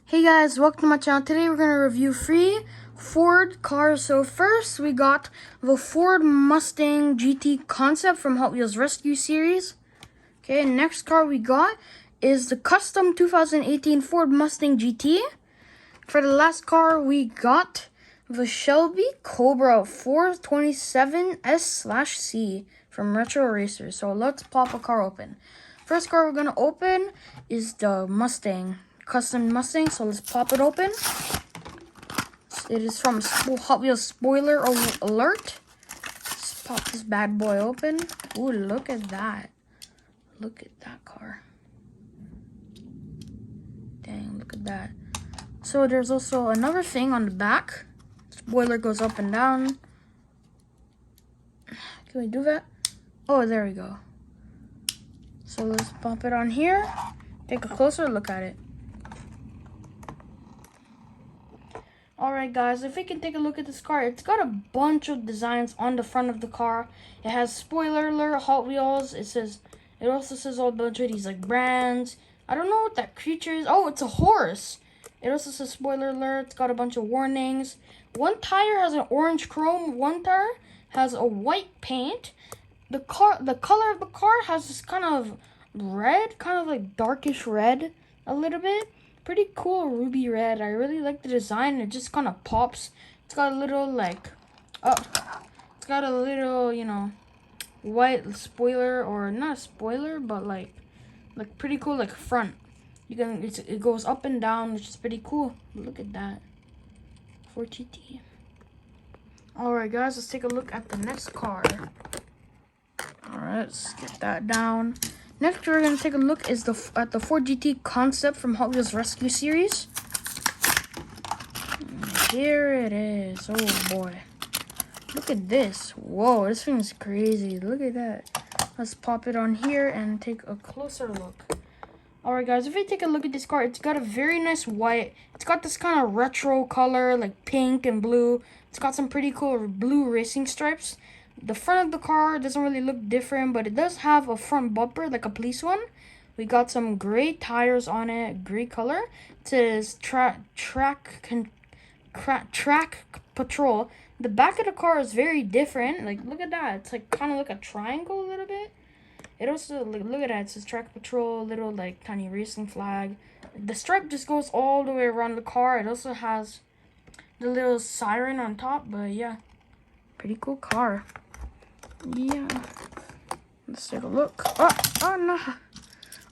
Hey guys, welcome to my channel. Today we're going to review 3 Ford cars. So first we got the Ford Mustang GT concept from Hot Wheels Rescue Series. Okay, next car we got is the Custom 2018 Ford Mustang GT. For the last car we got the Shelby Cobra 427S/C from Retro Racers. So let's pop a car open. First car we're going to open is the Mustang. Custom Mustang, so let's pop it open. It is from Hot Wheels Spoiler Alert. Let's pop this bad boy open. Ooh, look at that. Look at that car. Dang, look at that. So there's also another thing on the back. Spoiler goes up and down. Can we do that? Oh, there we go. So let's pop it on here. Take a closer look at it. Alright guys, if we can take a look at this car, it's got a bunch of designs on the front of the car. It has spoiler alert, Hot Wheels. It also says a bunch of these like brands. I don't know what that creature is. Oh, it's a horse. It also says spoiler alert. It's got a bunch of warnings. One tire has an orange chrome. One tire has a white paint. The color of the car has this kind of red, kind of like darkish red a little bit. Pretty cool ruby red. I really like the design. It just kind of pops. It's got a little like, it's got a little, you know, white spoiler, or not a spoiler, but like pretty cool, like front. It goes up and down, which is pretty cool. Look at that. 4GT. All right, guys, let's take a look at the next car. All right, let's get that down. Next, we're going to take a look at the Ford GT concept from Hot Wheels Rescue Series. Here it is. Oh, boy. Look at this. Whoa, this thing is crazy. Look at that. Let's pop it on here and take a closer look. Alright, guys, if you take a look at this car, it's got a very nice white. It's got this kind of retro color, like pink and blue. It's got some pretty cool blue racing stripes. The front of the car doesn't really look different, but it does have a front bumper, like a police one. We got some gray tires on it, gray color. It says track patrol. The back of the car is very different. Like, look at that. It's like kind of like a triangle a little bit. It also, look at that. It says track patrol, little like tiny racing flag. The stripe just goes all the way around the car. It also has the little siren on top, but yeah, pretty cool car. Yeah, let's take a look. Oh no.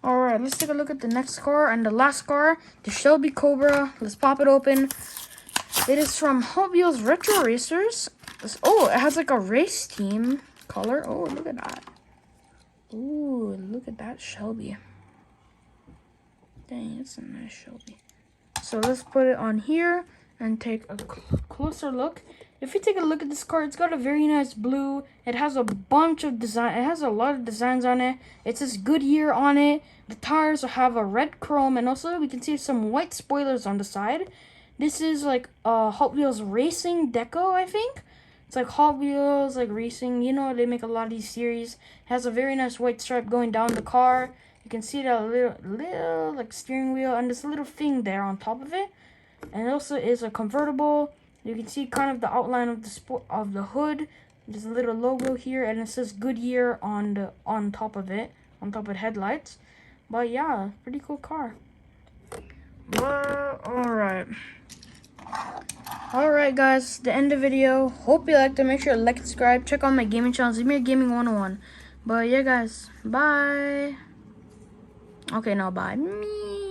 All right, let's take a look at the next car and the last car, the Shelby Cobra. Let's pop it open. It is from Hot Wheels Retro Racers. Oh, it has like a race team color. Oh, look at that. Ooh, look at that Shelby. Dang, it's a nice Shelby. So let's put it on here and take a closer look. If you take a look at this car, it's got a very nice blue. It has a bunch of design. It has a lot of designs on it. It says Goodyear on it. The tires have a red chrome, and also we can see some white spoilers on the side. This is like Hot Wheels Racing deco, I think. It's like Hot Wheels, like racing. You know, they make a lot of these series. It has a very nice white stripe going down the car. You can see that little like steering wheel and this little thing there on top of it. And it also is a convertible. You can see kind of the outline of the hood. There's a little logo here, and it says Goodyear on top of it, on top of the headlights. But yeah, pretty cool car. But all right, guys, the end of the video. Hope you liked it. Make sure to like and subscribe. Check out my gaming channel, Zamir Gaming 101. But yeah, guys, bye. Okay, now bye. Me.